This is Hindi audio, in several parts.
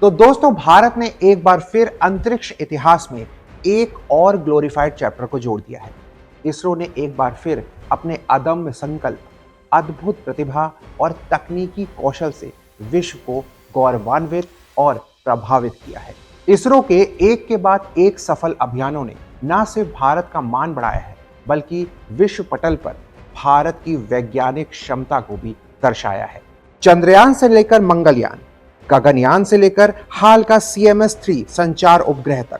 तो दोस्तों, भारत ने एक बार फिर अंतरिक्ष इतिहास में एक और ग्लोरीफाइड चैप्टर को जोड़ दिया है। इसरो ने एक बार फिर अपने अदम्य संकल्प, अद्भुत प्रतिभा और तकनीकी कौशल से विश्व को गौरवान्वित और प्रभावित किया है। इसरो के एक के बाद एक सफल अभियानों ने न सिर्फ भारत का मान बढ़ाया है, बल्कि विश्व पटल पर भारत की वैज्ञानिक क्षमता को भी दर्शाया है। चंद्रयान से लेकर मंगलयान, गगनयान से लेकर हाल का CMS-3 संचार उपग्रह तक,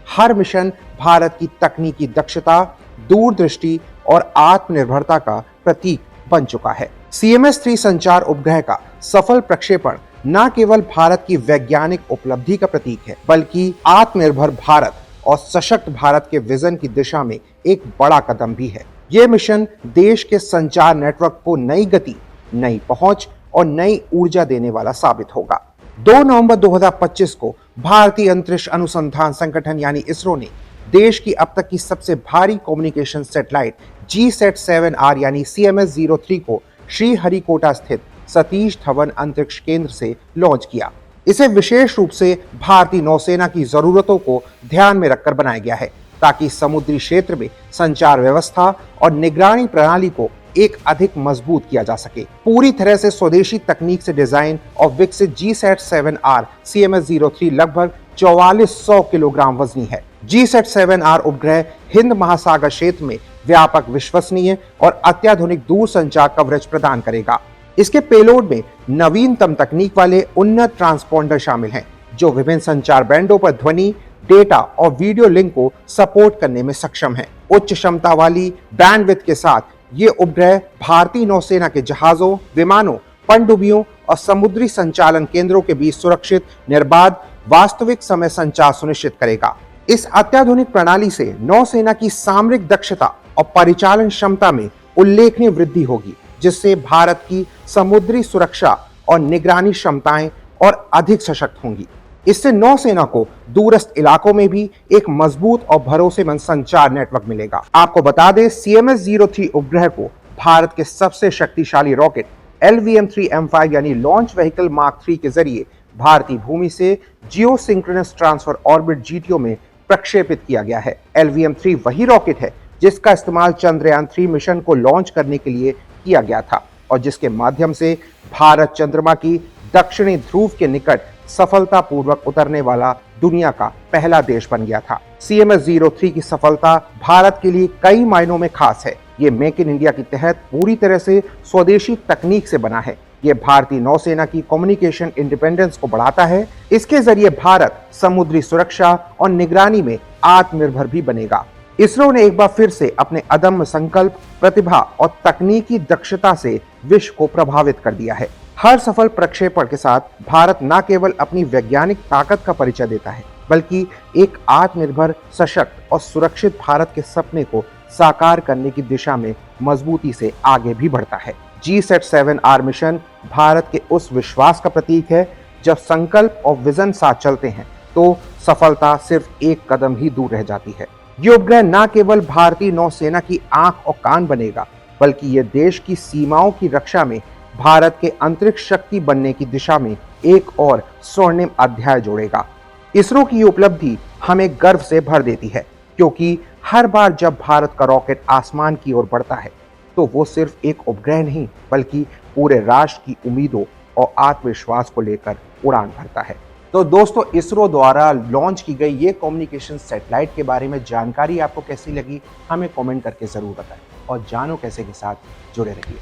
हर मिशन भारत की तकनीकी दक्षता, दूरदृष्टि और आत्मनिर्भरता का प्रतीक बन चुका है। CMS-3 संचार उपग्रह का सफल प्रक्षेपण न केवल भारत की वैज्ञानिक उपलब्धि का प्रतीक है, बल्कि आत्मनिर्भर भारत और सशक्त भारत के विजन की दिशा में एक बड़ा कदम भी है। यह मिशन देश के संचार नेटवर्क को नई गति, नई पहुंच और नई ऊर्जा देने वाला साबित होगा। 2 नवंबर 2025 को भारतीय अंतरिक्ष अनुसंधान संगठन यानी इसरो ने देश की अब तक की सबसे भारी कम्युनिकेशन सैटेलाइट GSAT-7R यानी CMS-03 को श्रीहरिकोटा स्थित सतीश धवन अंतरिक्ष केंद्र से लॉन्च किया। इसे विशेष रूप से भारतीय नौसेना की जरूरतों को ध्यान में रखकर बनाया गया है, ताकि समुद्री क्षेत्र में संचार व्यवस्था और निगरानी प्रणाली को एक अधिक मजबूत किया जा सके। पूरी तरह से स्वदेशी तकनीक से डिजाइन और विकसित GSAT-7R CMS-03 लगभग 4400 किलोग्राम वजनी है। GSAT-7R उपग्रह हिंद महासागर क्षेत्र में व्यापक, विश्वसनीय और अत्याधुनिक दूर संचार कवरेज प्रदान करेगा। इसके पेलोड में नवीनतम तकनीक वाले उन्नत ट्रांसपॉन्डर शामिल हैं, जो विभिन्न संचार बैंडों पर ध्वनि, डेटा और वीडियो लिंक को सपोर्ट करने में सक्षम है। उच्च क्षमता वाली बैंडविड्थ के साथ ये उपग्रह भारतीय नौसेना के जहाजों, विमानों, पनडुब्बियों और समुद्री संचालन केंद्रों के बीच सुरक्षित, निर्बाध, वास्तविक समय संचार सुनिश्चित करेगा। इस अत्याधुनिक प्रणाली से नौसेना की सामरिक दक्षता और परिचालन क्षमता में उल्लेखनीय वृद्धि होगी, जिससे भारत की समुद्री सुरक्षा और निगरानी क्षमताएं और अधिक सशक्त होंगी। इससे नौसेना को दूरस्थ इलाकों में भी एक मजबूत और भरोसेमंद संचार नेटवर्क मिलेगा। आपको बता दें, CMS-03 उपग्रह को भारत के सबसे शक्तिशाली रॉकेट LVM-3M5 यानी लॉन्च व्हीकल मार्क 3 के जरिए भारतीय भूमि से जियो सिंक्रोनस ट्रांसफर ऑर्बिट GTO में प्रक्षेपित किया गया है। LVM-3 वही रॉकेट है जिसका इस्तेमाल चंद्रयान 3 मिशन को लॉन्च करने के लिए किया गया था और जिसके माध्यम से भारत चंद्रमा की दक्षिणी ध्रुव के निकट सफलतापूर्वक उतरने वाला दुनिया का पहला देश बन गया था। CMS-03 की सफलता भारत के लिए कई मायनों में खास है। ये मेक इन इंडिया के तहत पूरी तरह से स्वदेशी तकनीक से बना है। ये भारतीय नौसेना की कम्युनिकेशन इंडिपेंडेंस को बढ़ाता है। इसके जरिए भारत समुद्री सुरक्षा और निगरानी में आत्मनिर्भर भी बनेगा। इसरो ने एक बार फिर से अपने अदम्य संकल्प, प्रतिभा और तकनीकी दक्षता से विश्व को प्रभावित कर दिया है। हर सफल प्रक्षेपण के साथ भारत न केवल अपनी वैज्ञानिक ताकत का परिचय देता है, बल्कि एक आत्मनिर्भर, सशक्त और सुरक्षित भारत के सपने को साकार करने की दिशा में मजबूती से आगे भी बढ़ता है। GSAT-7R मिशन भारत के उस विश्वास का प्रतीक है, जब संकल्प और विजन साथ चलते हैं तो सफलता सिर्फ एक कदम ही दूर रह जाती है। ये उपग्रह न केवल भारतीय नौसेना की आंख और कान बनेगा, बल्कि ये देश की सीमाओं की रक्षा में भारत के अंतरिक्ष शक्ति बनने की दिशा में एक और स्वर्णिम अध्याय जोड़ेगा। इसरो की ये उपलब्धि हमें गर्व से भर देती है, क्योंकि हर बार जब भारत का रॉकेट आसमान की ओर बढ़ता है, तो वो सिर्फ एक उपग्रह नहीं, बल्कि पूरे राष्ट्र की उम्मीदों और आत्मविश्वास को लेकर उड़ान भरता है। तो दोस्तों, इसरो द्वारा लॉन्च की गई ये कम्युनिकेशन सैटेलाइट के बारे में जानकारी आपको कैसी लगी, हमें कमेंट करके जरूर बताएं और जानो कैसे के साथ जुड़े रहिए।